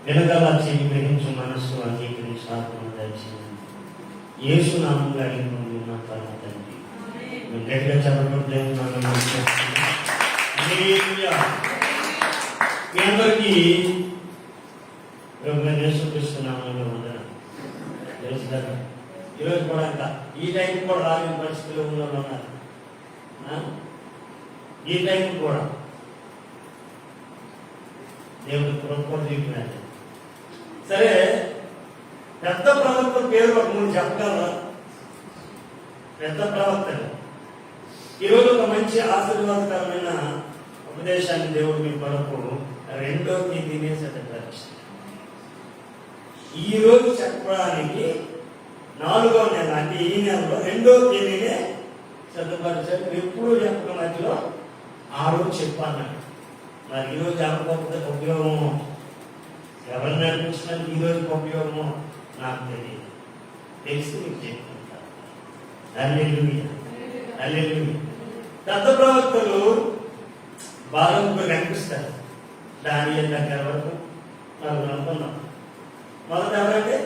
వెనకాల చెవి గ్రహించు మనస్సు అంగీకరించి ఆత్మను దయచేయండి. యేసు నామంలో అడిగిన నా పరమ తండ్రి. మేము గట్టిగా చెప్పబడుతున్నాను. మీ అందరికీ యేసుక్రీస్తునామంలో వందనాలు. ఈరోజు కూడా ఇంకా ఈ టైంకి కూడా రాలేని పరిస్థితుల్లో ఉన్న వాళ్ళు ఉన్నారు. ఈ టైంకి కూడా దేవుడు కృపను చూపినాడు. సరే, పెద్ద ప్రవక్త పేరు ఒక మూడు చెప్పగలరా? పెద్ద ప్రవక్తలు ఈరోజు ఒక మంచి ఆశీర్వాదకరమైన ఉపదేశాన్ని దేవుడు మీ కొరకు రెండో తేదీనే సిద్ధపరిచారు. ఈ రోజు చెప్పడానికి 4వ నెల, అంటే ఈ నెలలో 2వ తేదీనే సిద్ధపరిచారు. ఎప్పుడు చెప్పడం మధ్యలో ఆ రోజు చెప్పాను. మరి ఈరోజు చెప్పకపోతే ఉపయోగము, ఎవరు నడిపించడానికి ఈరోజు ఉపయోగమో నాకు తెలియదు. తెలిసి మీకు చెప్పుకుంటాను. పెద్ద ప్రవక్తలు బాగా కనిపిస్తారు. దానియేలు దగ్గర వరకు మనం అనుకున్నాం. మొదట ఎవరంటే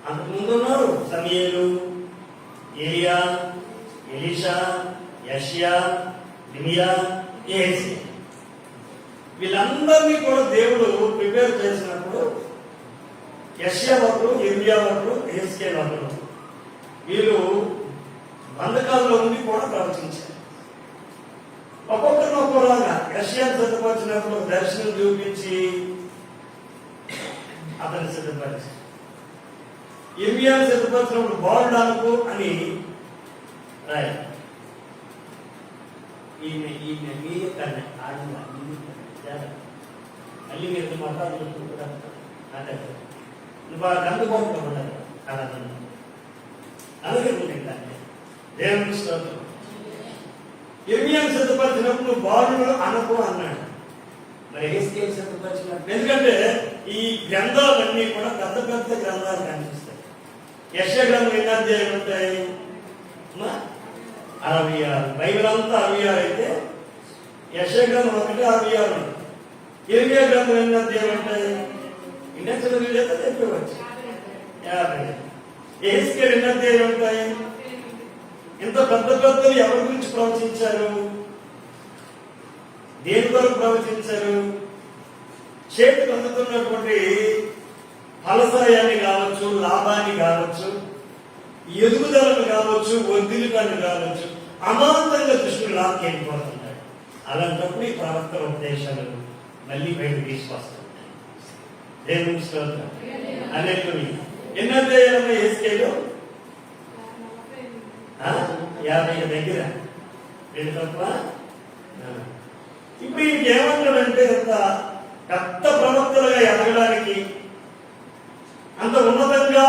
అంతకుముందు ఉన్నారు. సమూయేలు, ఏలియా, ఎలీషా, యెషయా, ఇర్మియా, యెహెజ్కేలు. వీళ్ళందరినీ కూడా దేవుడు ప్రిపేర్ చేసినప్పుడు యెషయా ఒకరు, ఇర్మియా ఒకరు, యెహెజ్కేలు ఒకరు. వీళ్ళు బంధకాల్లో ఉండి కూడా ప్రవచించారు. ఒక్కొక్కరిని ఒక్కోలాగా. యెషయా సిద్ధపరిచినప్పుడు దర్శనం చూపించి అతన్ని సిద్ధపరిచారు. ఇర్మియాను సిద్ధపరిచినప్పుడు బాలుడాలకు అని రాయాలి. ఈమె మీ కన్నా ఆడిన అల్లి మీరు మతాలు అంటే నువ్వు అందుబాటులో ఉండాలి. అలాగే ఉంటుంది. దేవుని స్తోత్రం. ఇర్మియాను సిద్ధపరిచినప్పుడు నువ్వు బాలుడు అనకు అన్నాడు. మరి యెహెజ్కేలు సిద్ధపరిచినప్పుడు, ఎందుకంటే ఈ గ్రంథాలన్నీ కూడా పెద్ద పెద్ద గ్రంథాలు కనిపిస్తాయి. యెషయా గ్రంథం ఎన్ని అధ్యాయాలు ఉంటాయి? 66. బైబిల్ అంతా 66 అయితే యెషయా గ్రంథం ఒకటి 66. ఇర్మియా గ్రంథం ఎన్ని అధ్యాయాలు ఉంటాయి? ఇంకా చదువు అయితే చెప్పవచ్చు 50. యెహెజ్కేలు ఎన్ని అధ్యాయాలు ఉంటాయి? ఇంత పెద్ద పెద్దలు ఎవరి గురించి ప్రవచించారు? దేని కొరకు ప్రవచించారు? చేతికి అందుతున్నటువంటి ఫలసాయాన్ని కావచ్చు, లాభాన్ని కావచ్చు, ఎదుగుదలను కావచ్చు, వర్ధిల్లుటను కావచ్చు, అమాంతంగా దృష్టిని లాక్కెళ్ళిపోతుంటాడు. అలాంటప్పుడు ఈ ప్రవక్త ఉపదేశాలు మళ్ళీ బయటకు తీసుకొస్తుంటాయి. దేవుని స్తోత్రం. హల్లెలూయా. ఎన్ని అధ్యాయాలు యెహెజ్కేలు? 50 దగ్గర. వీళ్ళు తప్ప. ఇప్పుడు ఇంకేమంటాడంటే అంత పెద్ద ప్రవక్తలుగా ఎదగడానికి, అంత ఉన్నతంగా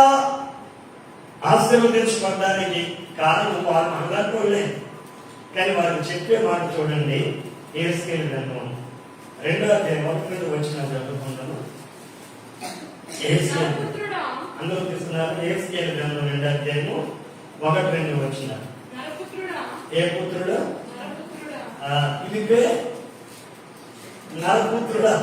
ఆశీర్వదించబడడానికి కారణం వారు మనలాంటి. కానీ వారికి చెప్పే మాట చూడండి. యెహెజ్కేలు గ్రంథం 2వ అధ్యాయం 1 వచ్చిన చదువుకుంటాను. అందరూ తీసుకున్నారు. యెహెజ్కేలు గ్రంథం 2వ అధ్యాయము 1-2 వచ్చిన. ఏ పుత్రుడు? ఇది నరపుత్రుడా.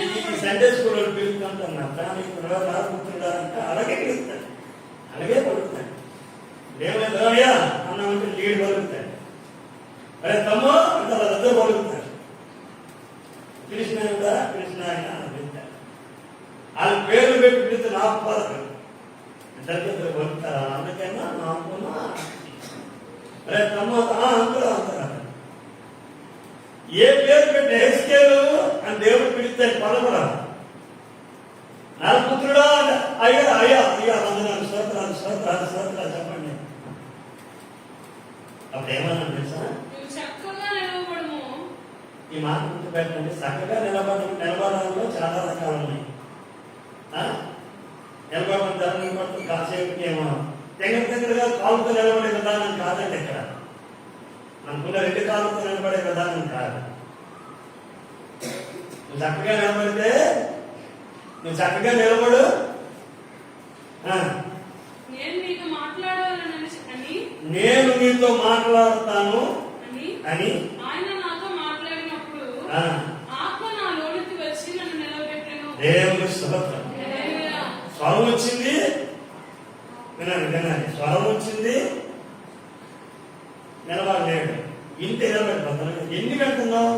ఈ సండే స్కూల్ పిలుస్తుంటున్నా. నరపుత్రుడా అంటే అలాగే పిలుస్తాడు, అలాగే పలుకుతాడు. దేవుడయ్యా అన్నామంటే లీడ్ పలుకుతాడు. అరే తమ్మో అంటే వాళ్ళ దగ్గర పలుకుతాడు. కృష్ణ కృష్ణ అని పిలుస్తాడు. వాళ్ళ పేర్లు పెట్టి పిలిస్తే నాకు పలకడు. ఇద్దరు పలుకుతారు. అందుకైనా నాకున్నా అరే తమ్మ అంతలో అంటారు. ఏ పేరు పెట్టి యెహెజ్కేలు అని దేవుడు పిలుస్తాడు పలకరా. నరపుత్రుడా అయ్యా అయ్యా అయ్యా వందనాలు, స్తోత్రాలు, స్తోత్రాలు, స్తోత్రాలు చెప్పండి. అప్పుడు ఏమన్నా తెలుసా? ఈ మాట గుర్తుపెట్టండి. చక్కగా నిలబడంలో చాలా రకాలు ఉన్నాయి. నిలబడడం ధరని పట్టు కాసేపుకి ఏమో దగ్గరగా కాలుతో నిలబడే విధానం కాదండి. ఇక్కడ మనకున్న 2 కాళ్ళతో నిలబడే విధానం కాదు. నువ్వు చక్కగా నిలబడితే నువ్వు చక్కగా నిలబడు. నేను నీతో మాట్లాడతాను అని ఆయన నాతో మాట్లాడినప్పుడు ఆత్మ నా లోనికి వచ్చి నన్ను నిలబెట్టి దేవుని స్తోత్రం. స్వరం వచ్చింది, వినాలి, స్వరం వచ్చింది, నిలబడలేడు. ఇంత నిలబెట్టుకుంటున్నావు. ఎన్ని వింటున్నావు,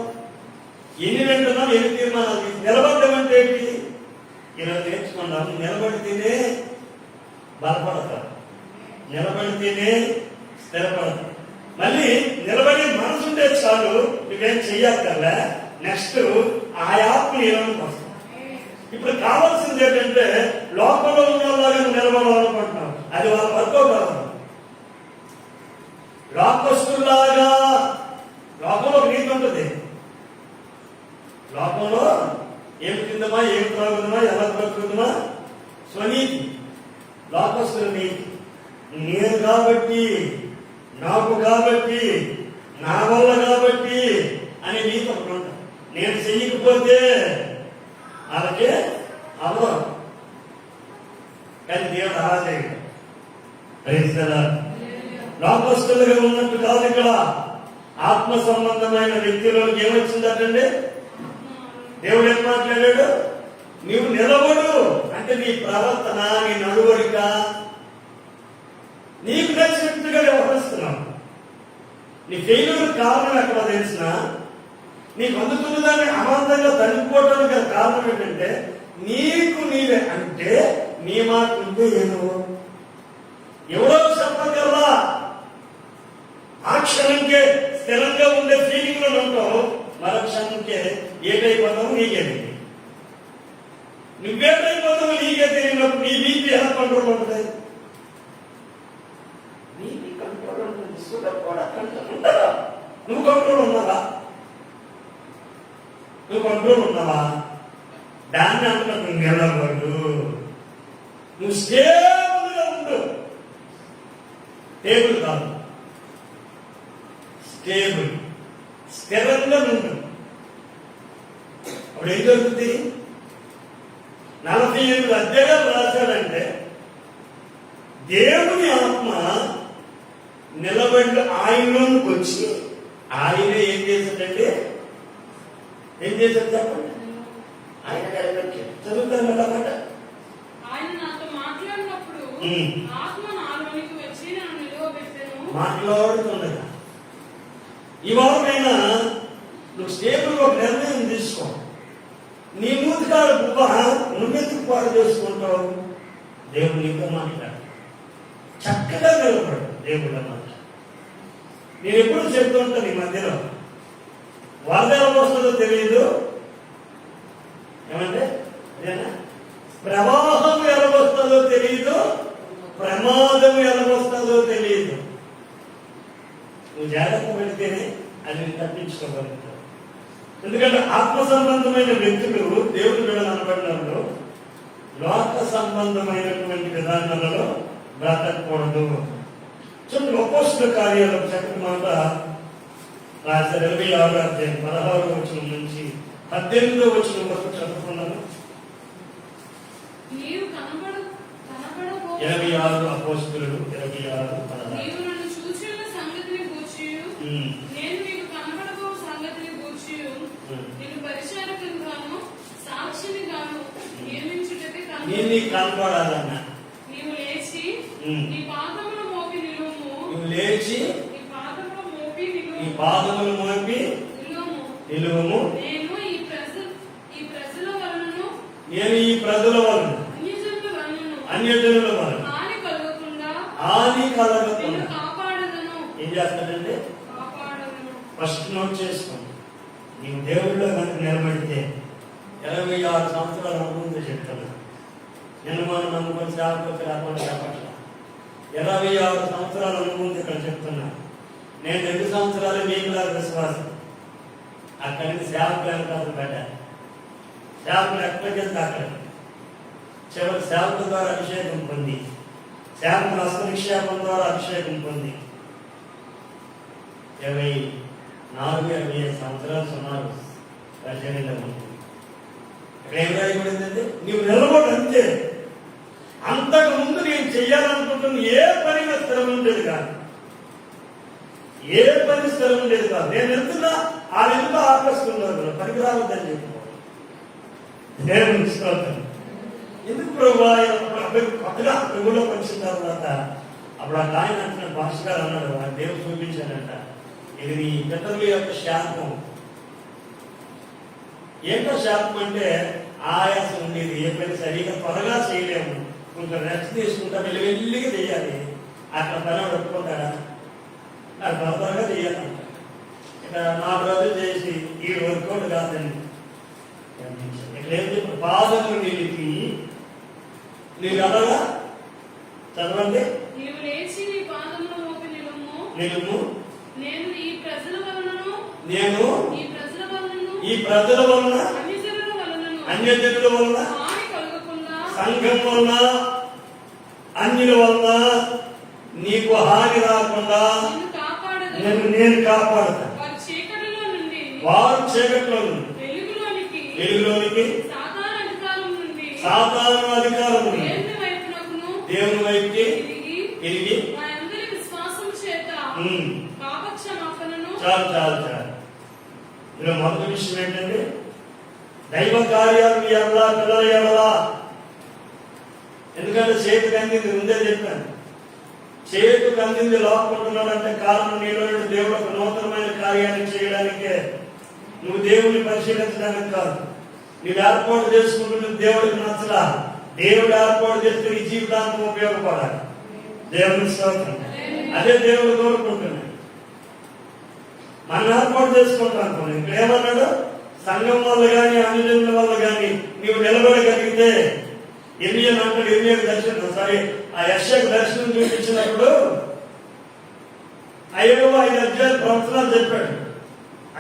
ఎన్ని తీర్మానాలు. నిలబడడం అంటే ఏంటి? ఈరోజు నేర్చుకున్నాము. నిలబడితేనే బలపడతారు, నిలబడితేనే స్థిరపడతారు. మళ్ళీ నిలబడి మనసు ఉంటే చాలు, నువ్వేం చెయ్యాలి. నెక్స్ట్ ఆ ఆత్మ ఈరోజు వస్తాం. ఇప్పుడు కావాల్సింది ఏంటంటే లోకంలో ఉన్న వాళ్ళగా నిలబడాలనుకుంటున్నావు. అది వాళ్ళ పడుకోగలరు. లోకస్తుల్లాగా లోకంలో నీతి ఉంటుంది. లోకంలో ఏమి తిందమా, ఏమి త్రాగుదమా, ఎలా బ్రతుకుదమా, స్వనీతి. లోకస్తుల నీతి. నేను కాబట్టి, నాకు కాబట్టి, నా వల్ల కాబట్టి అనే నీతి ఒకటి ఉంటుంది. నేను చెయ్యకపోతే అలాగే అవ్వరు. కానీ దేవుడు అలా చేయడు. లోకస్తులుగా ఉన్నట్టు కాదు. ఇక్కడ ఆత్మ సంబంధమైన వ్యక్తిలోకి ఏమొచ్చిందటండి? దేవుడు ఏం మాట్లాడాడు? నీవు నిలబడు అంటే నీ ప్రవర్తన, నీ నడువడిక నీకు నచ్చినట్టుగా వ్యవహరిస్తున్నావు. నీ ఫెయిల్యూర్ కారణం ఎక్కడ తెలిసిన, నీకు అందుతున్న దాన్ని అమాంతంగా తనుకోవడానికి కారణం ఏంటంటే నీకు నీవే. అంటే నీ మాట ఉంటే ఎవడో చెప్పగలరా? ఆ క్షణంకే స్థిరంగా ఉండే ఫీలింగ్ లో ఉంటావు. మరో క్షణంకే ఏటైపోతావు నీకే తెలియదు. నువ్వేటైపోతావు నీకే తెలియనప్పుడు నీ బీపీ ఎలా కంట్రోల్ ఉంటుంది? బీపీ కంట్రోల్ ఉంటుంది, షుగర్ కూడా కంట్రోల్ ఉంటుందా? నువ్వు కంట్రోల్ ఉన్నావా? నువ్వు కంట్రోల్ ఉన్నావా? దాన్ని అంటున్నా నిలబడు. నువ్వు స్టేబుల్గా ఉండు. టేబుల్ కాదు, స్టేబుల్, స్థిరంగా ఉండు. అప్పుడు ఏం జరుగుతుంది? 48 అధ్యాయాలు రాశాడంటే దేవుని ఆత్మ నిలబడి ఆయనలోకి వచ్చి ఆయనే ఏం చేశాడంటే, ఏం చేశాడు చెప్పండి? ఆయన చదువుతాను అన్నమాట. ఆయన నాతో మాట్లాడినప్పుడు ఆత్మ నాలోనికి వచ్చి నన్ను నిలవబెట్టెను. మాట్లాడుతుండగా ఇవాళైనా నువ్వు స్టేబుల్ ఒక నిర్ణయం తీసుకో. నీ మూతికాడు బుబ్బ నువ్వెందుకు పాడు చేసుకుంటావు? దేవుడు నీతో మాట్లాడు, చక్కగా నిలబడు. దేవుళ్ళ మాట నేను ఎప్పుడు చెప్తూ ఉంటాను. ఈ మధ్యలో వరద ఎలా వస్తుందో తెలియదు, ఏమంటే ప్రవాహం ఎలా వస్తుందో తెలియదు, ప్రమాదం ఎలా వస్తుందో తెలియదు. నువ్వు జాగ్రత్త పెడితేనే అది తప్పించుకోగలుగుతావు. ఎందుకంటే ఆత్మ సంబంధమైన వ్యక్తులు దేవుడు బిడ్డలు అనబడినప్పుడు లోక సంబంధమైనటువంటి విధానాలలో బ్రతకూడదు. చూడండి, అపోస్తలుల కార్యాలు చక్కటి మాట రాశారు. 26వ అధ్యాయం 16వ వచనం నుంచి 18వ వచనం వరకు చదువుకున్నాను. 26 అపోస్తలులు 26:16. నేను నీకు కనపడాలన్నా నీవు లేచి నీ పాదములు మోపి నిలువుము. నువ్వు లేచి నీ పాదములు మోపి నీ పాదములు మోపి నిలువుము. నేను ఈ ప్రజల వలనను అన్యజనుల వలన హాని కలగకుండా కాపాడదను. ఏం చేస్తాడంటే కాపాడదను. ఫస్ట్ నోట్ చేసుకోండి. నీవు దేవుడిలో కనుక నిలబడితే 26 సంవత్సరాల అనుభవం చెప్తాను. నేను మనం నమ్ముకొని సేవకు రాకుండా చెప్పట్ల. 26 సంవత్సరాల అనుభవం ఇక్కడ చెప్తున్నా. నేను 2 సంవత్సరాలు మీకులా విశ్వాసం. అక్కడి నుంచి సేవకు వెనకాల పెట్టాను. సేవకులు ఎక్కడికి వెళ్తే అక్కడ చివరి సేవకుల ద్వారా అభిషేకం పొంది, సేవకుల హస్తనిక్షేపం ద్వారా అభిషేకం పొంది 24-25 సంవత్సరాలు సుమారు పరిచయంలో ఉంటుంది. ఇక్కడ ఏం రాయబడిందంటే నీవు నిలబడి అంతే. అంతకు ముందు నేను చెయ్యాలనుకుంటున్న ఏ పని స్థిరం ఉండేది కాదు. ఏ పని స్థిరం ఉండేది కాదు. నేను వెళ్తున్నా ఆ ఎందుకు ఆపేస్తున్నారు, పనికి రావద్దని చెప్పుకోవాలి. దేవుని స్తోత్రం. ఎందుకు ప్రభు కొత్తగా ప్రభులోకి వచ్చిన తర్వాత అప్పుడు ఆ ఆయన అంటున్న భాష గారు అన్నాడు, ఆ దేవుడు చూపించాడంట, ఇది నీ పితరుల యొక్క శాపం. ఏంటో శాపం అంటే ఆయాసం ఉండేది, ఏ పని సరిగా త్వరగా చేయలేము, కొంచెం రెస్ట్ తీసుకుంటా వెళ్ళిగా చేయాలి. అక్కడ పని ఒప్పుకుంటాడా? నాకు త్వరగా చేయాలంట. ఇక 4 రోజులు చేసి ఈ వర్కౌట్ కాదండి. ఇక్కడ ఏం చెప్పి పాదములు నిలిపి నీకు అలాగా చదవండి. నీవు లేచి నీ పాదముల మోపి నిలుము. నేను ఈ ప్రజల వలనను అన్యజనుల వలన సంఘం వలన అన్యుల వలన నీకు హాని రాకుండా నేను కాపాడుతాను. వారు చీకట్లో నుండి వెలుగులోనికి సాతాను అధికారం దేవుని వైపుకి తిరిగి చాలు. ఇలా మొదటి విషయం ఏంటంటే దైవ కార్యాలు మీ అల్లా పిల్లల ఎడలా. ఎందుకంటే చేతికి అందింది ముందే చెప్పాను, చేతికి అందింది లోపడుతున్నాడంటే కారణం నీలో దేవుడు ఒక నూతనమైన కార్యాన్ని చేయడానికే. నువ్వు దేవుని పరిశీలించడానికి కాదు. నువ్వు ఏర్పాటు చేసుకుంటున్న దేవుడికి నచ్చలా. దేవుడు ఏర్పాటు చేస్తే ఈ జీవితాంతం ఉపయోగపడాలి. దేవుని స్తోత్రం. అదే దేవుడు కోరుకుంటున్నాడు. మనం ఏర్పాటు చేసుకుంటాం అనుకోండి. ఇక్కడ ఏమన్నాడు? సంఘం వల్ల కానీ అన్యజనుల వల్ల కానీ నీవు నిలబడగలిగితే ఎలియన్ అంటాడు. ఎలియకు దర్శనం ఆ యెషయాకు దర్శనం చూపించినప్పుడు 5వ 5 అధ్యాయాలు ప్రవచనాలు చెప్పాడు.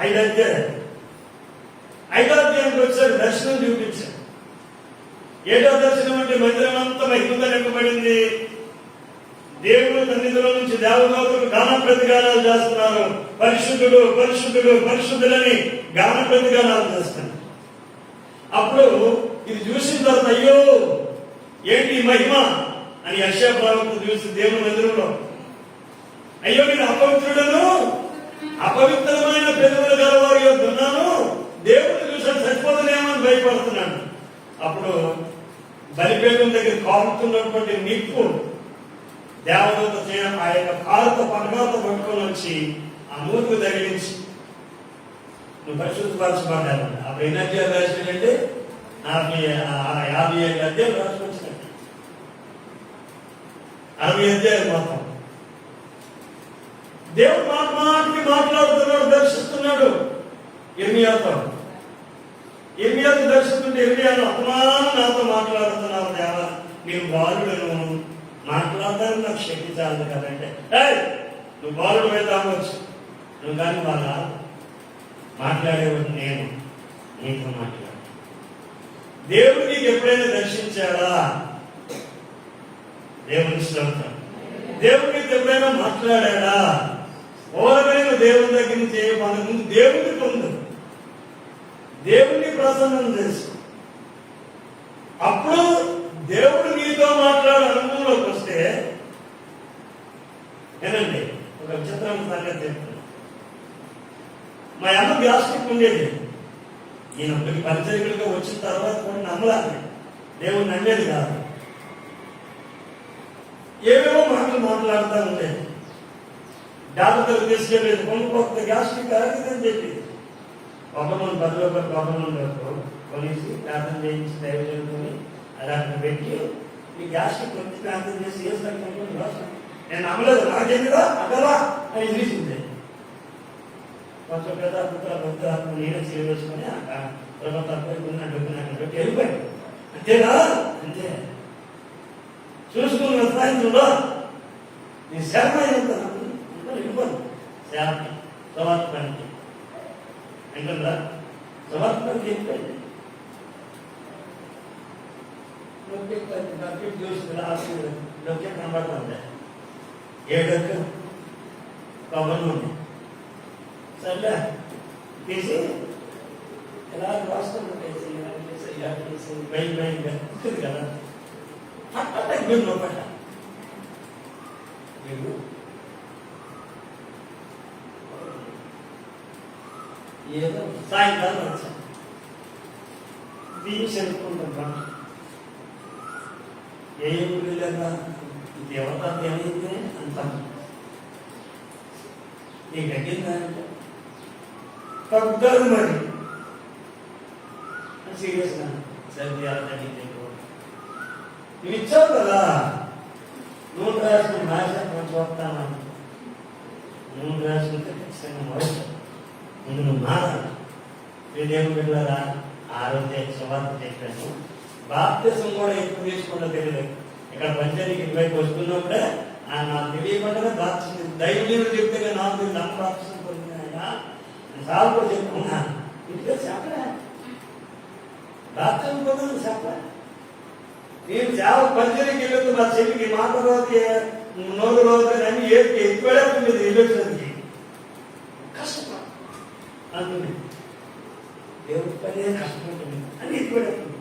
5 అధ్యాయాలు 5వ అధ్యాయానికి వచ్చాడు, దర్శనం చూపించాడు. 7వ దర్శనం అంటే మందిరం అంతా మహిమగా నింపబడింది. దేవుడు సన్నిధిలో నుంచి దేవదూతలు గాన ప్రతిగానాలు చేస్తున్నారు. పరిశుద్ధుడు పరిశుద్ధుడు పరిశుద్ధులని గాన ప్రతిగానాలు చేస్తున్నారు. అప్పుడు ఇది చూసిన తర్వాత అయ్యో ఏంటి మహిమ అని యెషయా ప్రవక్త చూసి దేవుని మందిరంలో, అయ్యో నేను అపవిత్రుడను, అపవిత్రమైన పెదవులు గలవారి యొద్ద ఉన్నాను, దేవుడిని చూసాను సరిపోదనేమని భయపడుతున్నాను. అప్పుడు బలిపీఠం దగ్గర కాలుతున్నటువంటి నిప్పు దేవదూత ఆ యొక్క కాలుతో పనగాలతో పట్టుకొని వచ్చి ఆ మూతుకు తగిలించి నువ్వు పరిశుద్ధపరచబడ్డాను. అప్పుడు ఎన్ని అధ్యాయాలు రాసినట్టే 57 అధ్యాయాలు రాసుకొచ్చినట్టు 60 అధ్యాయాలు మొత్తం. దేవుడు మాటికి మాట్లాడుతున్నాడు, దర్శిస్తున్నాడు. ఇర్మియాతో దర్శిస్తుంటే ఇర్మియాను అపమానం నాతో మాట్లాడుతున్నావు దేవా, నీవు బాలుడను, మాట్లాడతాను నాకు శక్తి చాలదు కదంటే, నువ్వు బాలుడు మీద అవ్వచ్చు, నువ్వు కానీ వాళ్ళ మాట్లాడేవాడు నేను, నీతో మాట్లాడు. దేవుడు నీకు ఎప్పుడైనా దర్శించాడా? దేవుని స్తోత్రం. దేవుడు నీకు ఎప్పుడైనా మాట్లాడా? ఓరమైన దేవుని దగ్గర నుంచి ముందు దేవుడిని పొందు, దేవుణ్ణి ప్రసన్నం చేసు. అప్పుడు దేవుడు నీతో మాట్లాడే అనుభవంలోకి వస్తే ఏనండి. ఒక విచిత్రమైన సంగతి చెప్తున్నా. మా అమ్మ గ్యాస్ట్రిక్ ఉండేది. ఈయన పరిచర్యలుగా వచ్చిన తర్వాత కూడా నమ్మలాలి, దేవుడు నమ్మేది కాదు. ఏవేవో మాట్లాడుతూ ఉండేది. డాక్టర్ తీసుకెళ్ళేది, కొనుక్కొక్క గ్యాస్ట్రిక్ అరగదని చెప్పి ఒకమంది 10 రూపాయలు ఒకమంది కొనేసి ప్రార్థన చేయించి దైవ చదువుకొని అలా పెట్టి ఈ గ్యాస్ట్రిక్ వచ్చి ప్రార్థన చేసి ఏ సంఖ్య నేను నమ్మలేదు, నాకెందుగా అదలా అని తెలిసిందే. కొంచెం పెద్ద అద్భుతాలు నేనే చేయవేసుకొని డబ్బున్నట్టు పెట్టి వెళ్ళిపోయాడు. అంతేనా? అంతే. చూసుకుని వ్యవసాయంలో నీ శర్మ వెళ్ళిపోను. శర్మ సమర్పణకి అంటుందా? సమర్పణకి వెళ్ళిపోయింది. చూసి కనబడుతుంది. 7 కబర్లు ఉంది. సర్లే తీసి ఇలా రాసుకుంటేసి భయంగా ఉంటుంది కదా, అట్లా లోపల ఏదో సాయంకాలం వచ్చాను. బియ్యం చెప్పుకుంటాం. ఏం లేదా దేవత ఏమైంది అంటాం. నీకు తగ్గిందంటే తగ్గుతారు మరి సీరియస్గా సరే తగ్గింది. నువ్వు ఇచ్చావు కదా, నూనె రాసుకుని రాశాను చూస్తాను. నూనె రాసుకుంటే ఖచ్చితంగా మొదలు ముందు నువ్వు మారాలి. దేవుని బిడ్డలారా, ఆరోగ్య సువార్త చెప్పాను. బాప్తిసం కూడా ఎక్కువ తీసుకుంటా తెలియదు. ఇక్కడ పంచాయతీకి ఇటువైపు వస్తున్నప్పుడే నాకు తెలియకుండా బాప్తిసం దైవజనుడు చెప్తే నాకు నాకు బాప్తిసం పొందినాయన సాగు కూడా చెప్పుకున్నా. ఇంటికి చెప్పలే బాప్తిసం పొందని చెప్పలే. నేను సేవ పంచాయతీకి వెళ్ళొద్దు, మా చెల్లికి మాట రోజు నోరు రోజు అన్ని ఏడికి ఎక్కువడేస్తుంది. వెళ్ళొచ్చేది కష్టం అంటుంది. దేవుడి పనే కష్టపడుతుంది అని ఎక్కువడేస్తుంది.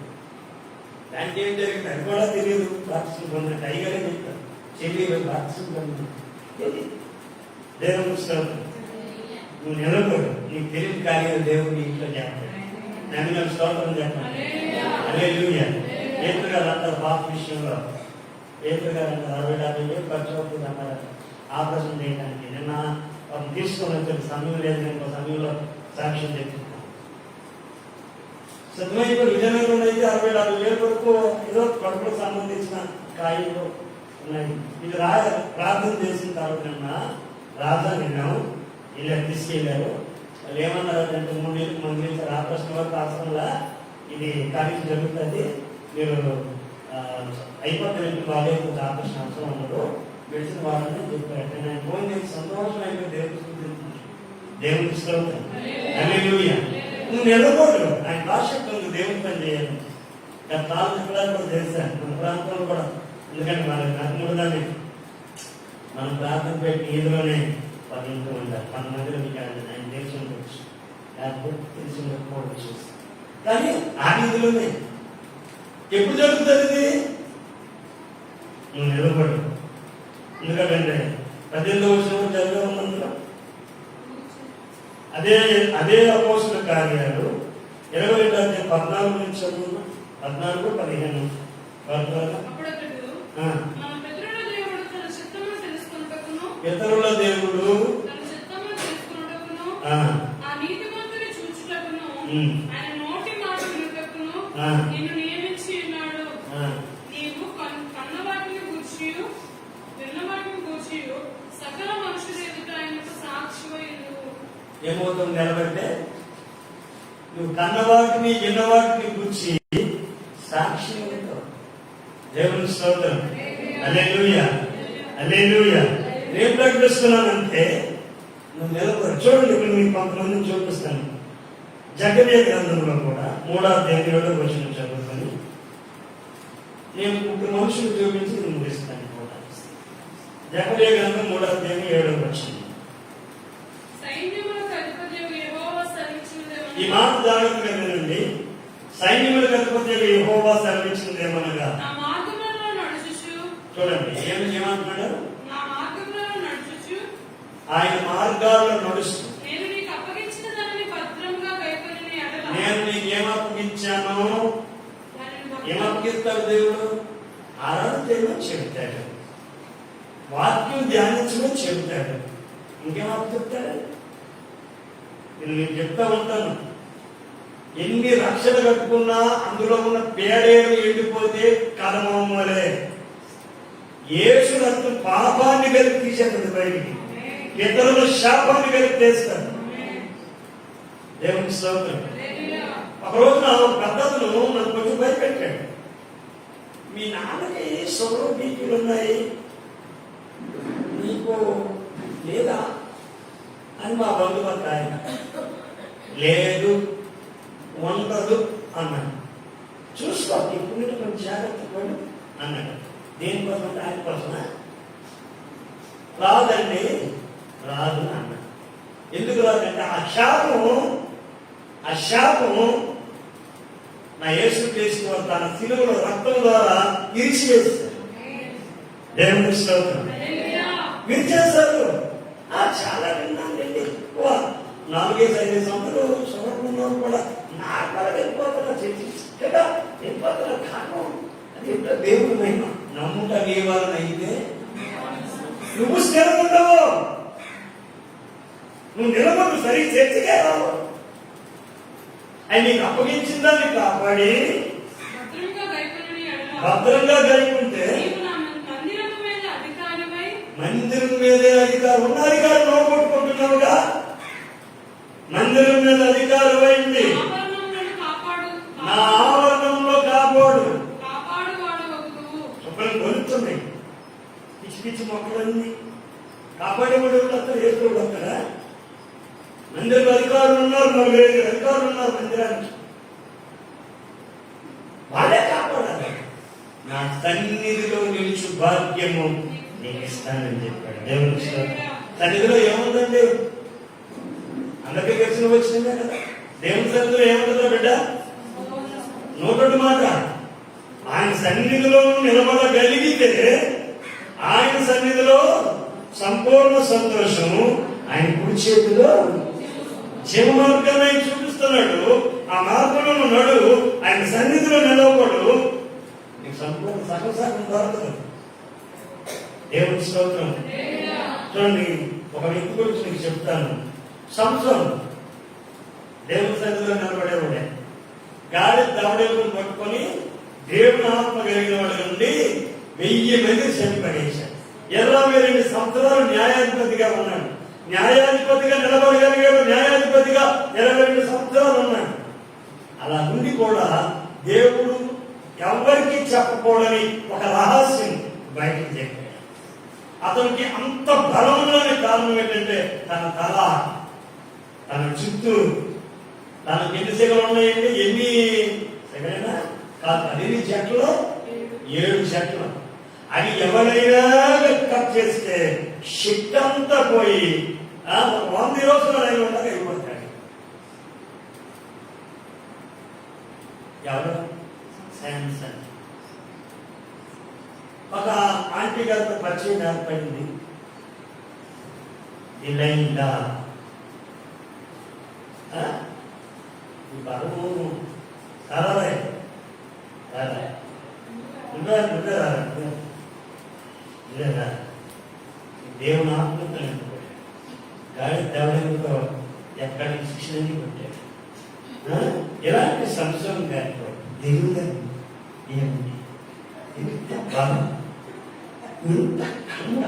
దానికి ఏం జరిగింది అది కూడా తెలియదు. బాప్తిసం పొందిన టైగరే చెప్తాను. చెల్లి బాప్తిసం పొందింది. దేవుడు నువ్వు నిలబడు. నీకు తెలియని కార్యాలు దేవుడిని ఇంట్లో చేస్తాడు. నన్ను స్తోత్రం చెప్పండి. హల్లెలూయా. పేతురు గారు అంటారు పాప విషయంలో. పేతురు గారు అంటారు 60,000 ఖర్చు అవుతుంది అన్నారు ఆపరేషన్ చేయడానికి. నిన్న తీసుకొని వచ్చారు. సమయం లేదు, నేను సమయంలో సాక్ష్యం చెప్తున్నాను. సిద్ధమైపోయి విజయనగరంలో అయితే 60,000 వరకు ఏదో కడుపులకు సంబంధించిన కాయలు ఉన్నాయి. ఇది ప్రార్థన చేసిన తర్వాత నిన్న రాజా విన్నాం. ఇలా తీసుకెళ్ళారు. వాళ్ళు ఏమన్నారు అంటే 3 నెలలకు మందిరించారు. ఆపరేషన్ వరకు అవసరంలా ఇది కార్యం జరుగుతుంది, మీరు అయిపోతుంది, బాగాలేకపోతే ఆపరేషన్ అవసరం ఉండదు, మెడిసిన్ వాడాలని చెప్పారు. నేను ఫోన్ చేసి సంతోషం అయిపోయి దేవుడికి స్తోత్రం. హల్లెలూయా. నువ్వు నిలబడు. ఆయన భాషకు దేవుని పని చేయాలి. గత 4 ఎకరాలు కూడా చేశాను మన ప్రాంతంలో కూడా. ఎందుకంటే మన నర్మూడదాన్ని మనం ప్రార్థన పెట్టి ఈదులోనే 10 ఉంటారు. 10 మందిలో మీకు ఆయన తెలిసి ఉండొచ్చు, లేకపోతే తెలిసి ఉండకపోవచ్చు. కానీ ఆ వీధిలోనే ఎప్పుడు జరుగుతుంది ఇది? నువ్వు నిలబడు. ఎందుకంటే 18వ వచనం చదివే ఉన్నందులో అదే అపోస్తుల కార్యాలు 22:14 నుంచి చదువు. 14-15 ఇతరుల దేవుడు నిన్ను నియమించి ఉన్నాడు. నీవు కన్నవాటిని గూర్చియు విన్నవాటిని గూర్చియు సకల మనుషుల ఎదుట ఆయనకు సాక్షివై ఉండుము. ఏమవుతుంది నిలబడితే? నువ్వు కన్నవాటిని విన్నవాటిని గూర్చి సాక్షి ఉంటావు. దేవుని స్తోత్రం. హల్లెలూయా. హల్లెలూయా. నేను ప్రకటిస్తున్నానంటే నువ్వు నిలబడి. చూడండి, ఇప్పుడు మీకు కొంతమందిని చూపిస్తాను. జకర్యా గ్రంథంలో కూడా 3:7 వచనం చదువుకొని నేను ఇప్పుడు మనుషులు చూపించి నేను ముగిస్తాను కూడా. జకర్యా గ్రంథం 3:7 వచనం. ఈ మాట జాగ్రత్తగా వినండి. సైన్యములకు అధిపతి యెహోవా సెలవిచ్చినదేమనగా. చూడండి ఏమంటున్నాడు? ఆయన మార్గాల్లో నడుస్తూ నేను నీకు ఏమప్పగించాను. ఏమప్పగిస్తాడు దేవుడు? ఆరాధన చేయమని చెబుతాడు, వాక్యం ధ్యానించమని చెబుతాడు. ఇంకేమప్పగిస్తాడు? నేను చెప్తా ఉంటాను. ఎన్ని రక్షలు కట్టుకున్నా అందులో ఉన్న పేడేరు ఎండిపోతే కర్మలే. యేసు రక్తం పాపాన్ని కలిపి తీసేస్తుంది బయటికి, ఇతరుల శాపాన్ని కలిపి తీస్తాడు. దేవునికి స్తోత్రం. ఒక రోజున పెద్దలు నన్ను కొంచెం భయపెట్టాడు. మీ నాన్నకి షుగర్ బీపీలు ఉన్నాయి, నీకు లేదా అని మా బంధువర్గ ఆయన. లేదు ఉండదు అన్నాడు. చూసుకో ఇప్పుడు కొంచెం జాగ్రత్త పడు అన్నాడు. దేనికోసం అంటే ఆయన కోసమా? రాదండి, రాదు అన్నాడు. ఎందుకు రాదంటే ఆ శాపము నా యేసు క్రీస్తు తన శిలువలో రక్తం ద్వారా ఇరిచివేస్తాడు. దేవుని స్తోత్రం. విరిచేస్తారు. చాలా విన్నానండి. 4-5 సంవత్సరాలు చదువుకున్నాను కూడా నార్మల్గా వెళ్ళిపోతున్నా. కదా వెళ్ళిపోతున్నా కారణం అది దేవుడు మహిమ. నమ్ముట నీ వలన అయితే నువ్వు స్థిరం ఉండవు, నువ్వు నిలబడు, సరి చర్చకే రావు. ఆయన నీకు అప్పగించిన దాన్ని కాపాడి భద్రంగా గైకుంటే మందిరం మీదే అధికారం ఉన్న అధికారం నోడుకొట్టుకుంటున్నావుగా. మందిరం మీద అధికారం అయింది. నా ఆవరణంలో కాపాడు. శుభ్రం కొలుస్తున్నాయి పిచ్చి పిచ్చి మొక్కలన్నీ కాపాడేవాడు అక్కడ ఏదో అక్కడ మందిరంలో అధికారులు ఉన్నారు, 4-5 అధికారులు ఉన్నారు మందిరానికి. వాళ్ళే కాపాడాలి. నా సన్నిధిలో నిలిచి భాగ్యము నీకు ఇస్తానని చెప్పాడు దేవుని. సన్నిధిలో ఏముందండి? అందరికీ తెలిసిన వచ్చిందే కదా. దేవుని సన్నిధిలో ఏముంటుందో బిడ్డ? నోటి మాట. ఆయన సన్నిధిలో నిలబడగలిగితే ఆయన సన్నిధిలో సంపూర్ణ సంతోషము, ఆయన కుడి చేతిలో జీవ మార్గాన్ని ఆయన చూపిస్తున్నాడు. ఆ మార్గంలో నడు, ఆయన సన్నిధిలో నిలవడు, నీకు సంపూర్ణ సహసారం దొరకదు. దేవుని స్తోత్రం. చూడండి, ఒక వ్యక్తి గురించి నీకు చెప్తాను. సంసోను దేవుని సన్నిధిలో నిలబడేవాడే. గాలి దవడేవులను పట్టుకొని దేవుని ఆత్మ కలిగిన వాడి నుండి 1000 మంది చనిపడేశాడు. 22 సంవత్సరాలు న్యాయాధిపతిగా ఉన్నాడు. న్యాయాధిపతిగా నిలబడగలిగాడు. న్యాయాధిపతిగా 22 సంవత్సరాలు ఉన్నాడు. అలా ఉండి కూడా దేవుడు ఎవరికి చెప్పకూడని ఒక రహస్యం బయటకు చెప్పాడు. అతనికి అంత బలంలోని కారణం ఏంటంటే తన తల, తన చుట్టూ, తనకు ఎన్ని సెగలు ఉన్నాయండి? ఎన్ని సెగలైనా కాదు, 10 చెట్లు 7 చెట్లు. అది ఎవరైనా కట్ చేస్తే శక్తి అంతా పోయి 100 రోజులు ఆయన ఉండగా అయిపోతాడు. ఎవరు? శాంసన్. ఒక ఆంటీ గారితో పరిచయం ఏర్పడింది. ఇలైందా ఈ బరువు సరళే లేదా దేవుని ఆత్మతో గాడి దేవడంతో ఎక్కడ శిక్షణని కొట్టాడు. ఎలాంటి సంశయం కాదు. దేవుడు ఏమిటి ఇంత బలం, ఇంత కండ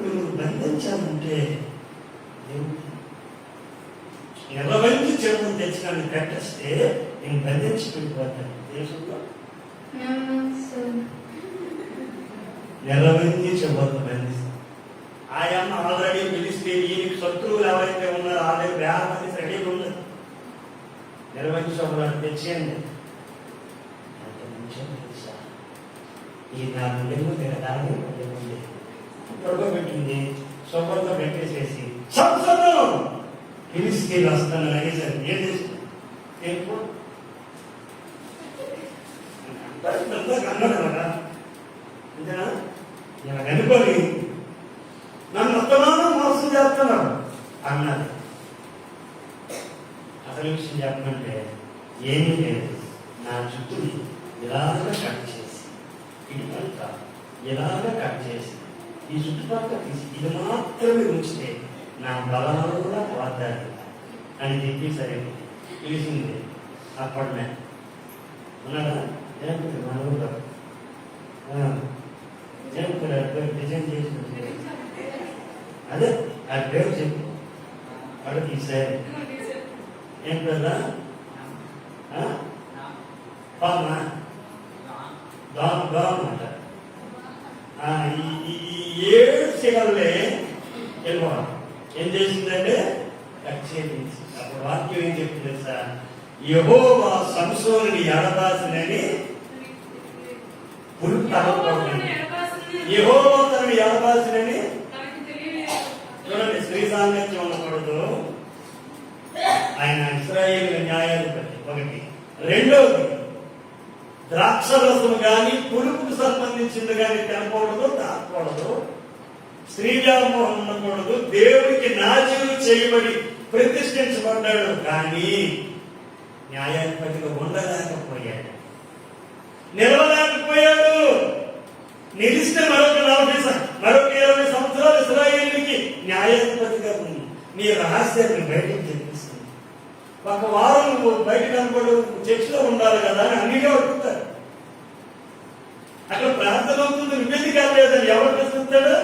నువ్వు బంధించాలంటే నిలవంచి చెడును తెచ్చుకొని కట్టేస్తే నేను బంధించి పెట్టిపోతాను. దేశంలో నిలవంచి చెబుతూ బంధిస్తాను. ఆయమ్మ ఆల్రెడీ పిలిస్తే ఈయనకి శత్రువులు ఎవరైతే ఉన్నారో ఆల్రెడీ 50 మంది రెడీగా ఉన్నారు. నిలవంచి శుభ్రాన్ని తెచ్చేయండి. ఈ 4 నెలలు తిరగాలి పడుకోబెట్టింది. శుభ్రంతో పెట్టేసేసి పిలిస్తే వస్తాను అనేసారు. ఏం చేస్తాను అన్నాడు కదా. అంతేనా? ఇలా కనుకొని నన్ను మొత్తమాను మోసం చేస్తున్నాడు అన్నది. అసలు విషయం చెప్పమంటే ఏమీ లేదు. నా చుట్టూని ఇలాగా కట్ చేసి, ఇటుపక్క ఇలాగా కట్ చేసి, ఈ చుట్టుపక్కల తీసి ఇది మాత్రమే ఉంచితే నా బలాలు కూడా పోతాడు అని చెప్పి సరే పిలిచింది. అప్పటినే ఉన్నాడా జనకుడు మనవుడు జనకుడు డిజైన్ చేసి అదే ఆ పేరు చెప్పు అడుగు తీసారు. ఏం కదా పామా దోమ అంటారు. ఈ 7 సెగల్లే వెళ్ళిపోవడం ఏం చేసిందంటే కట్ చేసి. అప్పుడు వాక్యం ఏం చెప్తుంది సార్? యెహోవా సంసోనుని ఎడబాసినని యెహోవా తనని ఎడబాసినని. చూడండి, స్త్రీ సాంగత్యం ఉండకూడదు. ఆయన ఇశ్రాయేలు న్యాయాధిపతి. ఒకటి. రెండవది, ద్రాక్షరసం కానీ పులుపుకు సంబంధించింది కానీ తినకూడదు, తాకూడదు. స్త్రీ వ్యామోహం ఉండకూడదు. దేవుడికి నాజీలు చేయబడి ప్రతిష్ఠించబడ్డాడు. కానీ న్యాయాధిపతిగా ఉండలేకపోయాడు, నిలవలేకపోయాడు. నిలిస్తే మరొక 20 సంవత్సరాలు ఇశ్రాయేలుకి న్యాయాధిపతిగా ఉంది. నీ రహస్యాన్ని బయటకు తెప్పిస్తుంది. ఒక వారం నువ్వు బయట కనపడు, చర్చిలో ఉండాలి కదా అని అన్నిగా అడుగుతారు. అక్కడ ప్రార్థన అవుతుంది, నువ్వెందుకు కాలేదని ఎవరు ప్రశ్నిస్తాడు?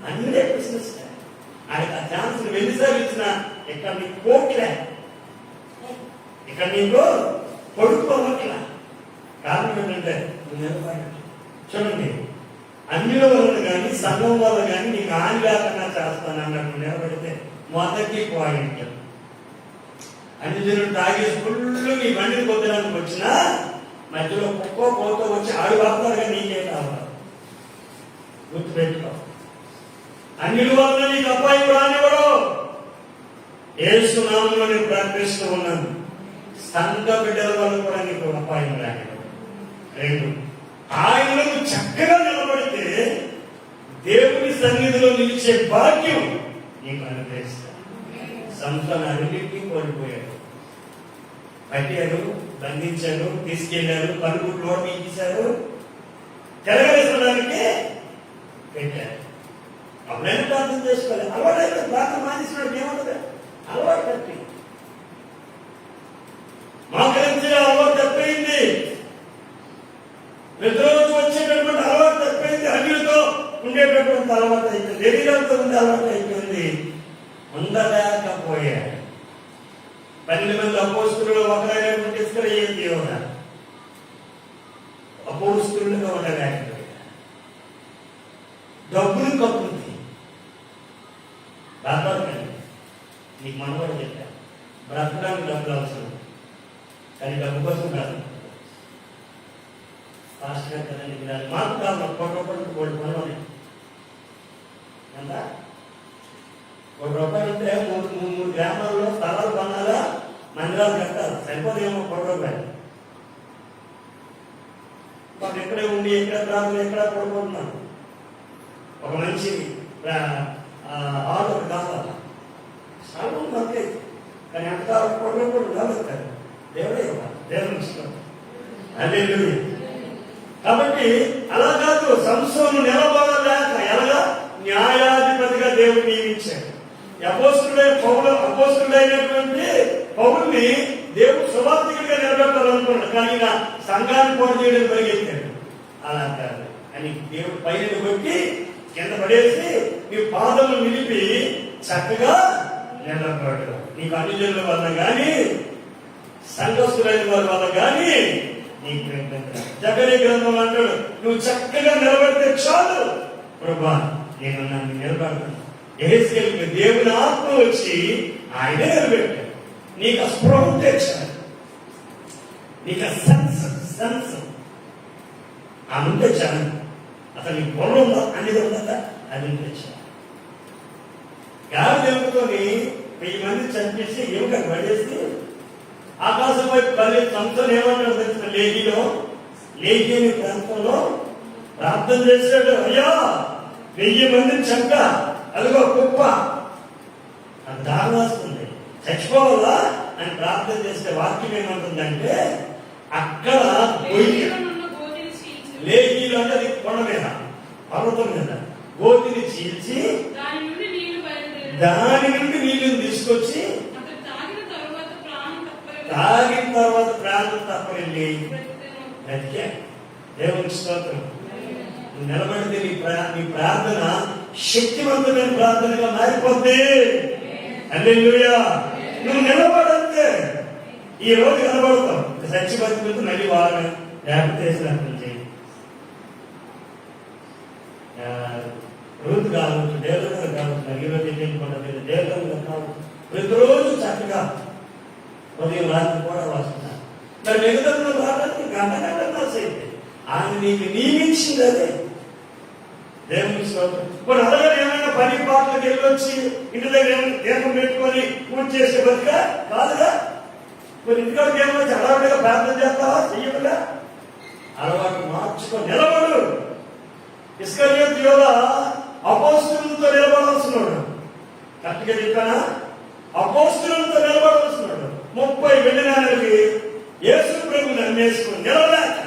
అన్నిడే ప్రశ్నిస్తాడు. ఆయనకు ఆ ఛాన్స్ ఎన్నిసార్లు ఇచ్చినా ఇక్కడ నీకు కోట్లే, ఇక్కడ నీకు కొడుకోవట్లా. కారణం ఏంటంటే నువ్వు నిలబడి చూడండి, అన్యుల వల్ల కానీ సంఘం వల్ల కానీ నీకు హాని లేకుండా చేస్తాను అన్నట్టు నిలబడితే మొదటి పాయింట్. అన్ని జనులు తాగేసి ఫుల్ నీ బండిని పొందడానికి వచ్చినా మధ్యలో కుక్కో పోతో వచ్చి ఆడు వాడతారుగా నీకే కావాలి. గుర్తుపెట్టుకో, అన్యుల వల్ల నీకు అపాయం రానివ్వడు. యేసు నామములో నేను ప్రకటిస్తూ ఉన్నాను, సంఘ బిడ్డల వల్ల కూడా నీకు అపాయం రానివ్వడు. 2, ఆయనలో చక్కగా నిలబడితే దేవుని సన్నిధిలో నిలిచే భాగ్యం నీకు అనుగ్రహిస్తాడు. సంస్థను అన్నింటినీ కోల్పోయాడు. పట్టారు, బంధించారు, తీసుకెళ్లారు, పలుగుట్లో తీశారు, తెరవేసడానికి పెట్టారు. అప్పుడైనా ప్రార్థన చేసుకోవాలి. అలవాటు ప్రార్థన మానేసినట్టు ఏమంటుంది? అలవాటు తప్పి మాకరించిన అలవాటు తప్పైంది. ప్రతిరోజు వచ్చేటటువంటి అలవాటు తప్పైంది. అన్యులతో ఉండేటటువంటి అలవాటు అయిపోయింది. శరీరంతో ఉండే అలవాటు అయిపోయింది. ఉండలేకపోయాడు. 12 మంది అపోస్తులు ఒకరైనటువంటి యోనా అపోస్తులుగా ఉండలేకపోయాడు. డబ్బులు కప్పుంది. బాధపడకండి, నీకు మనవాడు చెప్పాను, బ్రతకడానికి డబ్బులు అవసరం, కానీ డబ్బు కోసం కాదు. పాస్టర్ కదండి మాకు కాదు, కోటి పనులు ఎంత ₹1 ఉంటే 3 గ్రామాల్లో స్థలాలు కొనాలా, మందిరాలు కట్టాలి. సరిపోదేమో ₹1. మాకు ఎక్కడే ఉండి ఎక్కడ ప్రాంతం ఎక్కడ పడుకుంటున్నాను. ఒక మంచి ఆరు కావాలి, స్థలం మనకే, కానీ ఎంత కావాలి కాదు. దేవుడే ఇవ్వాలి, దేవుని ఇష్టం. అదే కాబట్టి అలా కాదు, సంస్థను నిలబడలేక ఎలాగా న్యాయాధిపతిగా దేవుడు నియమించాడు. అపోస్తుడైనటువంటి పౌరుని దేవుడు సువార్థికుడిగా నిలబెట్టాలనుకున్నాడు, కానీ ఇలా సంఘాన్ని పోటీ చేయడం పరిగెత్తాడు. అలా కాదు అని దేవుడు పైన కొట్టి కింద పడేసి నీ పాదములు నిలిపి చక్కగా నిలబడ్డాడు. నీకు అన్యజనుల వల్ల కానీ సంఘస్థులైన వారి వల్ల కానీ నీకు జకరియా గ్రంథం అంటాడు, నువ్వు చక్కగా నిలబడితే చాలు ప్రభువా, నేను నన్ను నిలబడతాను. యెహెజ్కేలుకి దేవుని ఆత్మ వచ్చి ఆయనే నిలబెట్టాడు. నీకు ఆ స్పృహ ఉంటే చాలు, నీకు ఆ సెన్స్ అది ఉంటే చాలు. అసలు నీ బుర్ర ఉందా, అనేది ఉందా, అది ఉంటే చాలు. గాలి దేవుతోని 1000 మంది చంపేసి ఎముక పడేసి ఆకాశం వైపు కలి సంస్థలు ఏమంటాడు తెలిసిన లేఖి ప్రాంతంలో ప్రార్థన చేశాడు. అయ్యా 1000 మందిని చంప, అదిగో కుప్ప, అది దారి వస్తుంది, చచ్చిపోవాలా అని ప్రార్థన చేస్తే వాక్యం ఏమంటుందంటే అక్కడ లేఖీలో అంటే అది కొండ మీద పర్వతం మీద గోతిని చీల్చి దాని నుండి నీళ్ళని తీసుకొచ్చి తాగిన తర్వాత ప్రాణం తప్పండి బ్రతికే. దేవుని స్తోత్రం. నువ్వు నిలబడితే నీ ప్రార్థన శక్తివంతమైన ప్రార్థనగా మారిపోద్ది. హల్లెలూయా. నువ్వు నిలబడంతే ఈ రోజు నిలబడతావు, సచ్చి బతికి మళ్ళీ వాళ్ళని లేకపోతే చేసినట్టు చేయి. రూతు కావచ్చు, దేవతలు కావచ్చు, ఈరోజు దేవతలు కావచ్చు, ప్రతిరోజు చక్కగా ఉదయం రాత్రి కూడా వస్తున్నారు. మరి మిగతా రావడానికి గంట సేపు ఆయన నీకు నియమించింది అదే. దేవుని స్తోత్రం. మరి అలాగే ఏమైనా పని పాటలకు వెళ్ళొచ్చి ఇంటి దగ్గర దీపం పెట్టుకొని పూజ చేసే బతుక కాదుగా. మరి ఇంటికాడికి ఏమో అలవాటుగా ప్రార్థన చేస్తావా, చెయ్యకుండా అలవాటు మార్చుకో, నిలబడు. ఇస్కరియోతు యోధ అపోస్తులతో నిలబడాల్సినాడు. కరెక్ట్గా చెప్పానా? అపోస్తులతో నిలబడాల్సినాడు. 30 రూపాయి వెండి నాణ్యాలకి యేసు ప్రభుని అమ్మేసుకుని నిలవలేక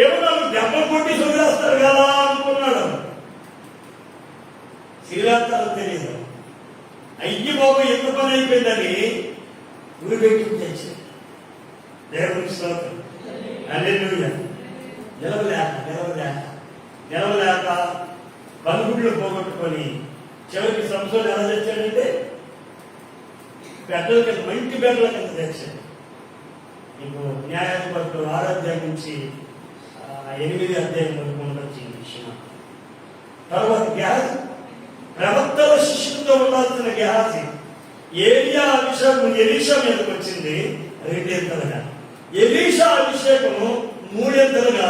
ఏమన్నా దెబ్బలు కొట్టి వదిలేస్తారు కదా అనుకున్నాడు. శ్రీరాత్రాలు తెలియదు. అయ్యి బాబు ఎంత పని అయిపోయిందని ఊరి పెట్టి తెచ్చాడు. దేవునికి స్తోత్రం. హల్లెలూయా. నిలవలేక కనుగుడ్లు పోగొట్టుకొని చివరికి సంసోను ఎలా తెచ్చాడంటే పెద్దల కింద మంచి బెడ్ల కింద తెచ్చాడు. ఇప్పుడు న్యాయాధిపతులు 6వ అధ్యాయం నుంచి 8వ అధ్యాయం వరకు వచ్చింది విషయం. తర్వాత గ్యాస్ ప్రవక్తల శిష్యులతో ఉండాల్సిన గ్యాసి ఏలియా అభిషేకం ఎలీషా మీదకి వచ్చింది 2 ఎంతలుగా. ఎలీషా అభిషేకము 3 ఎంతలుగా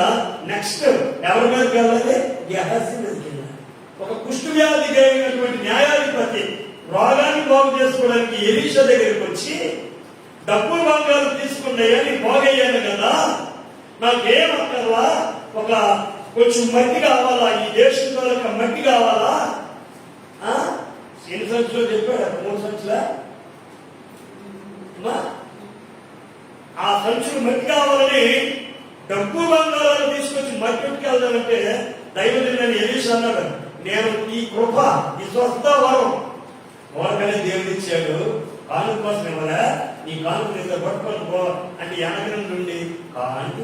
నెక్స్ట్ ఎవరి మీదకి వెళ్ళాలి? గ్యాసి మీదకి వెళ్ళాలి. ఒక కుష్టు వ్యాధి కలిగినటువంటి న్యాయాధిపతి రోగాన్ని బాగు చేసుకోవడానికి ఎలీషా దగ్గరికి వచ్చి డబ్బులు బంగారు తీసుకున్నాయని బాగయ్యాను కదా, నాకేమక్కర్లా, ఒక కొంచెం మట్టి కావాలా, ఈ దేశంలో ఒక మట్టి కావాలా, ఎన్ని సంచులు చెప్పాడు? 3 సంచుల ఆ సంచులు మట్టి కావాలని డబ్బు బంగారాలు తీసుకొచ్చి మట్టి పెట్టుకెళ్దామంటే దైవజనుడైన ఎలీషా అన్నాడు, నేను ఈ కృప ఈ స్వస్థ వరం ఓరకనే దేవుడు ఇచ్చాడు, కాను కోసం ఇవ్వలే, నీ కాను మీద పట్టుకొని పో అంటే వెనకరం నుండి కాంతి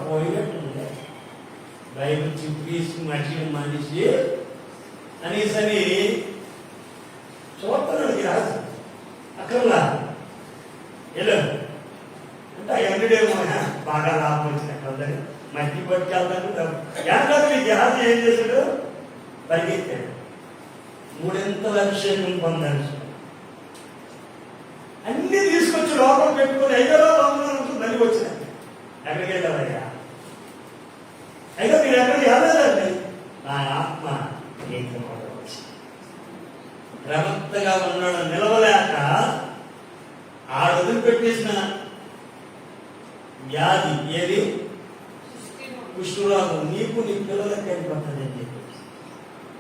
పోయినట్టుంది. బైబిల్ చింపేసి మనిషిని మనిషి అనేసరి చూస్తున్నాడు రాజు అక్కర్లా ఎలా అంటే ఎన్నడేమో బాగా లాభం వచ్చినట్టుందని మట్టి పట్టుకెళ్తాను. ఎంతకు ఈ జహాజు ఏం చేశాడు? పరిగెత్తాడు. 3 అభిషేకం పొందాడు. అన్ని తీసుకొచ్చి లోపల పెట్టుకుని 5వ రోజు మళ్ళీ వచ్చినాయి. ఎక్కడికి వెళ్ళావయ్యా? అయితే మీరు ఎక్కడికి వెళ్ళలేదండి? నా ఆత్మ వచ్చి ప్రవక్తగా ఉన్నాడు. నిలవలేక ఆ వదిలిపెట్టేసిన వ్యాధి ఏది? కుష్ఠరోగం నీకు నీ పిల్లలకి వెళ్ళిపోతుందని చెప్పి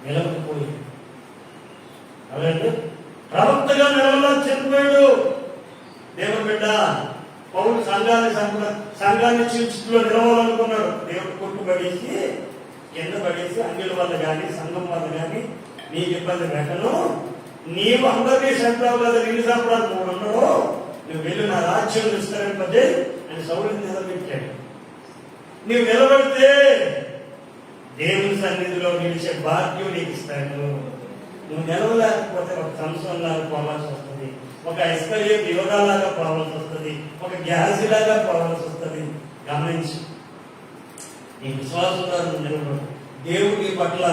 నిలవకపోయి అవునండి. ప్రవక్తగా నిలవలా చనిపోయాడు. దేవుడు బిడ్డ పౌరుడు సంఘాన్ని చీల్చులో నిలవాలనుకున్నాడు. దేవుడు కొట్టుబడేసి కింద పడేసి అంగిల వల్ల కానీ సంఘం వల్ల కానీ నీకు ఇబ్బంది పెట్టను, నీవు అందరినీ చంపావు కదా, నిన్ను చంపడానికి 3 ఉండవు, నువ్వు వెళ్ళి నా రాజ్యం విస్తరింపదే అని సౌలుని నిలబెట్టాడు. నువ్వు నిలబడితే దేవుని సన్నిధిలో నిలిచే భాగ్యం నీకు ఇస్తాడు. నువ్వు నిలవలేకపోతే ఒక సంవత్సరంలాగా పోవాల్సి వస్తుంది, ఒక ఐశ్వర్య యోగాలాగా పోవాల్సి వస్తుంది, ఒక గ్యాస్ లాగా పోవాల్సి వస్తుంది. గమనించి నీ విశ్వాసంలో నువ్వు నిలబడు. దేవుడు నీ పట్ల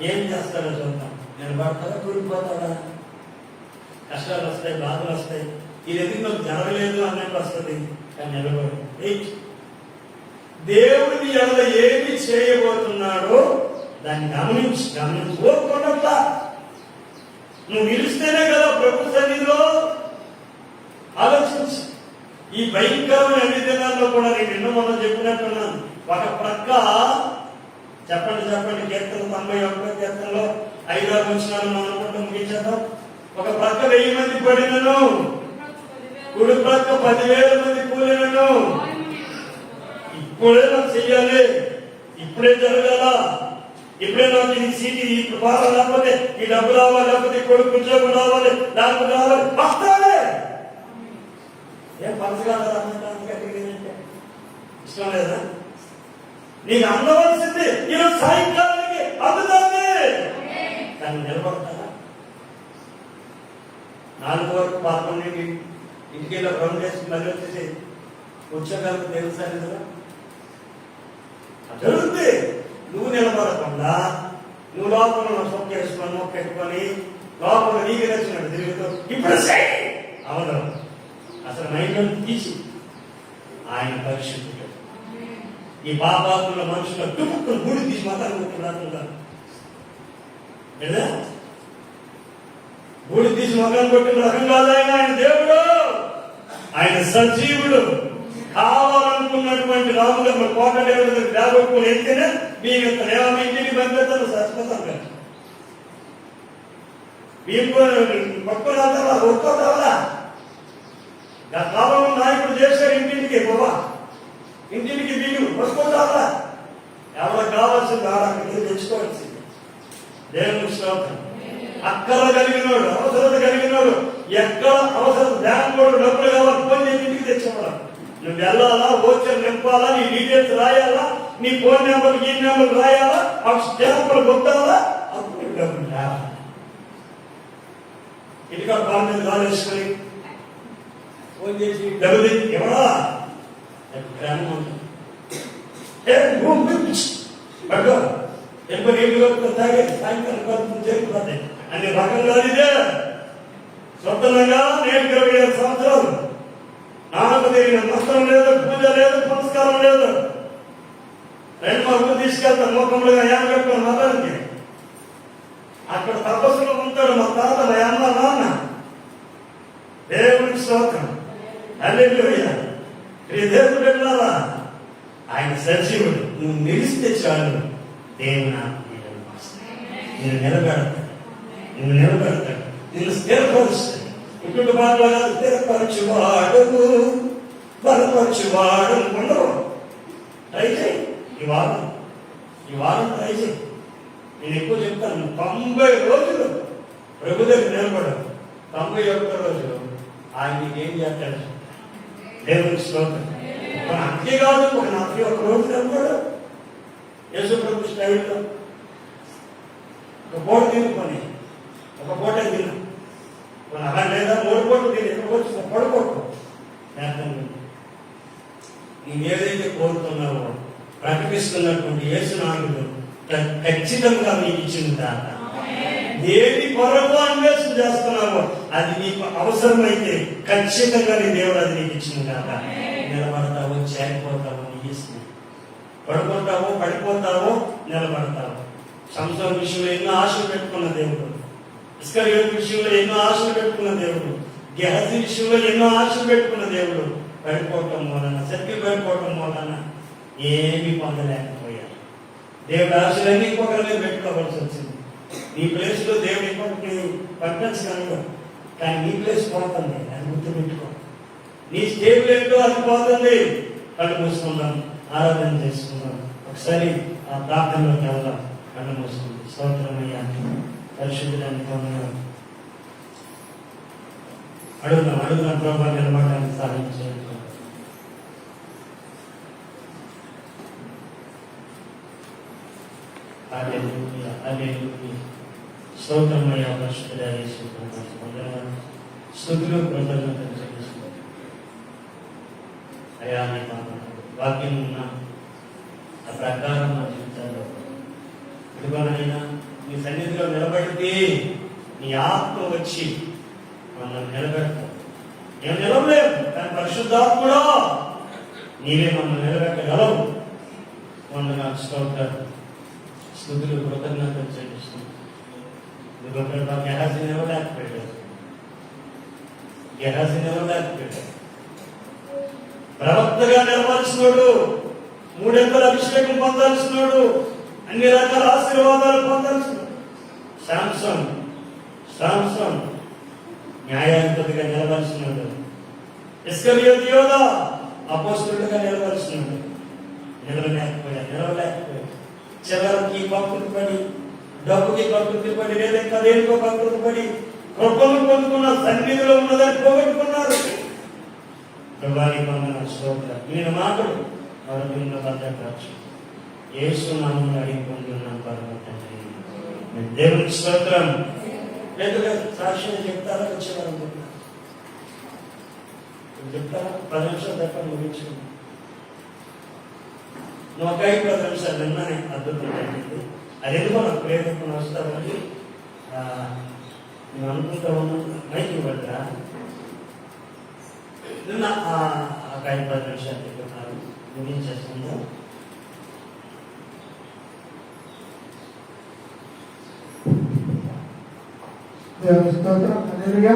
ఏం చేస్తాడో చూద్దాం. నిలబడతాడా? కూలిపోతాడా? కష్టాలు వస్తాయి, బాధలు వస్తాయి, ఇది ఎందుకు నాకు జరగలేదు అన్నట్టు వస్తుంది. కానీ నిలబడు. దేవుడు నీ ఎవరు ఏమి చేయబోతున్నాడో దాన్ని గమనించి ఓర్కొండట్లా నువ్వు నిలిస్తేనే కదా ప్రభు సన్నిధిలో. ఆలోచించి ఈ భయంకరమైన అన్ని దినాల్లో కూడా నేను ఎన్నో మనం చెప్పినట్టున్నాను. ఒక ప్రక్క చెప్పండి కీర్తన 91వ కీర్తనలో 5వ వచనాలు మనం అనుకుంటూ ముగించేద్దాం. ఒక ప్రక్క 1000 మంది పడినను, కుడి ప్రక్క 10,000 మంది కూలినను. ఇప్పుడే నాకు చెయ్యాలి, ఇప్పుడే జరగాల, ఇప్పుడే నాకు ఈ సీటు ఈ బాగా లేకపోతే ఈ డబ్బు రావాలి, లేకపోతే కొడుకు ఉద్యోగం రావాలి, లేకపోతే రావాలి, వస్తాలే. ఏం పంచగా ఇష్టం లేదా? నీకు అందవలసింది ఈరోజు సాయంకాలానికి అందుతుంది. కానీ నిలబడతారా? 4 వరకు 11 ఇంటికి రౌండ్ వేసి మళ్ళీ వచ్చేసి కూర్చోగలకు దేవుని సన్నిధిలో జరుగుతుంది. నువ్వు నిలబడకుండా నువ్వు లోపల సొక్క వేసుకొని పెట్టుకొని లోపల నీకు నచ్చినట్టు తిరుగుతూ ఇప్పుడు అవును అసలు మైండ్లో తీసి ఆయన పరిశుద్ధుడు. ఈ పాపాత్ముల మనుషుల టుముక్కులు గుడి తీసి మాట్లాడుకుంటున్నారు. గుడి తీసి మొక్కలు కొట్టిన రకం కాదు ఆయన దేవుడు. ఆయన సజీవుడు. కావాలనుకున్నటువంటి రాముల కోట దేవుడు దాగొట్టుకుని వెళ్తేనే మీ యొక్క ఇంటిని పంపిస్తాను శాశ్వతంగా. పట్టుకోవాలా ఒక్కోవాలా కాలంలో నాయకుడు చేశారు ఇంటింటికి బాబా ఇంటింటికి బియ్యం పట్టుకోవాలా ఎవరికి కావాల్సింది ఆడకి తెచ్చుకోవాల్సింది. దేవుని స్తోత్రం. అక్కర కలిగినోడు అవసరత కలిగినోడు ఎక్కడ అవసరం బ్యాంకులో డబ్బులు కావాలి ఫోన్ చేసి ఇంటికి తెచ్చుకోవాలి. నువ్వు వెళ్ళాలా ఓచర్ నింపాలా నీ డీటెయిల్స్ రాయాలా నీ ఫోన్ నెంబర్ ఈ నెంబర్ రాయాలా ఆ స్టాంపులు కొట్టాలా అప్పుడు డబ్బులు రావాలి. ఇంటికా కాల్ మీద కాల్ వేసుకొని ఫోన్ చేసి డబ్బులు ఎవరా గ్రామం ఉంటుంది పట్టుకో ఎక్కువ నీళ్ళు కలుపుకొని తాగే సాయంకాలం కలుపుకొని చేరుకుపోతాయి అన్ని రకంగా ఇదే స్వతంత్రంగా నేను 27 సంవత్సరాలు నాకు తెలియని నష్టం లేదు, పూజ లేదు, పురస్కారం లేదు. రెండు ఊరు తీసుకెళ్తాను ముఖంలో ఏం కట్టుకుని మతానికి అక్కడ తపస్సులో ఉంటాడు మా తాత మా అమ్మ నాన్న. దేవుడికి స్తోత్రం. హల్లెలూయా. దేవుడు వెళ్ళాలా ఆయన సజీవుడు. నువ్వు నిలిస్తే చాలు దేవుడు నిన్ను నిలబెడతాడు, నిన్ను నిలబెడతాడు, నిన్ను స్థిరపరుస్తాడు. ఇంకొక మాటలో కాదు స్థిరపరచువాడు బలపరచువాడు ఉండవు. ట్రై చేయి ఈ వారం ట్రై చేయి. నేను ఎక్కువ చెప్తాను 90 రోజులు ప్రభు దగ్గర నిలబడవు. 91 రోజులు ఆయన ఏం చేస్తాడు దేవుని స్తోత్రం. అంతే కాదు ఒక 41 రోజులు నిలబడు యేసు ప్రభు స్టైల్లో ఒక పూట తినుకొని ఒక పూట తిను అలా లేదా 3 పూటలు తిని ఎక్కడికి వచ్చి పడుకోకు. నీవు ఏదైతే కోరుతున్నావో ప్రకటిస్తున్నటువంటి యేసు నామములో ఖచ్చితంగా నీకు ఇచ్చిన దాకా దేని కొరకు అన్వేషణ చేస్తున్నావో అది నీకు అవసరమైతే ఖచ్చితంగా నీ దేవుడు అది నీకు ఇచ్చిన దాకా. నిలబడతావో చేరిపోతావో నీ ఇష్టం. పడుకుంటావో పడిపోతావో నిలబడతావో. సంసారం విషయంలో ఎన్నో ఆశలు పెట్టుకున్న దేవుడు, ఇస్కరియోతు విషయంలో ఎన్నో ఆశలు పెట్టుకున్న దేవుడు, గెహజీ విషయంలో ఎన్నో ఆశలు పెట్టుకున్న దేవుడు పడిపోవటం వలన సర్కిల్ పడిపోవటం వలన ఏమీ పొందలేకపోయారు. దేవుడు ఆశలన్నీ ఇంకొకరి మీద పెట్టుకోవాల్సి వచ్చింది. నీ ప్లేస్ లో దేవుడు ఇంకొకటి పంపించగలడు, కానీ నీ ప్లేస్ పోతుంది. అది గుర్తుపెట్టుకో. నీ స్టేబుల్ ఏంటో అది పోతుంది. కళ్ళు మూసుకుందాం, ఆరాధన చేసుకుందాం. ఒకసారి ఆ ప్రార్థనలోకి వెళ్దాం. కళ్ళు మూసుకుంది. స్తోత్రమయ్యా పరిశుద్ధాన్ని పొందాం. అడుగున ప్రభావ నిలబడడానికి సహాయం చేయండి. స్తోత్రమయ్యా పరిశుద్ధుడా యేసు స్తుతులు కృతజ్ఞతలు చెల్లిస్తున్నాం. అయా నీ వాక్యం ఉన్న ఆ ప్రకారం మా జీవితాల్లో ఇదిగోనైనా నీ సన్నిధిలో నిలబడితే నీ ఆత్మ వచ్చి మమ్మల్ని నిలబెడతాం. మేము నిలవలేము, కానీ పరిశుద్ధాత్ముడా నీవే మమ్మల్ని నిలబెట్టగలవు. వందనాలు స్తోత్రాలు స్తుతులు కృతజ్ఞతలు చెల్లిస్తున్నాం. గెహాజీ నిలవలేకపోయాడు, గెహాజీ నిలవలేకపోయాడు. ప్రవక్తగా నిలవాల్సినోడు, 300 అభిషేకం పొందాల్సినోడు, అన్ని రకాల ఆశీర్వాదాలు పొందాల్సినోడు శాంసన్ న్యాయాధిపతిగా నిలవాల్సినాడు. ఇస్కరియోతు యోధా అపోస్తలుడిగా నిలవాల్సినాడు. నిలవలేకపోయాడు. చివరికి భక్తులు పడి, డబ్బుకి భక్తులు పడి, లేదా కదేనికో భక్తులు పడి కృపను పొందుకున్న సన్నిధిలో ఉన్నదని పోగొట్టుకున్నారు. నేను మాటలు మరొక భద్రపరచు. యేసు నామమున అడిగి పొందుతున్నాను పరమ తండ్రి. దేవునికి స్తోత్రం. లేదా సాక్ష్యం చెప్తారా? వచ్చేవారు చెప్తారా? 10 నిమిషాలు తప్ప ముగించుకున్నాను. నువ్వు ఒక 5-10 నిమిషాలు విన్నానే అద్భుతం జరిగింది. అది ఎందుకో నాకు ప్రేరేపణ వస్తామని నేను అనుకుంటా ఉన్నాను. మైకి పడరా నిన్న ఒక 5-10 నిమిషాలు చెప్తున్నారు. ముగించేస్తుందా? స్తోత్రం. హల్లెలూయా.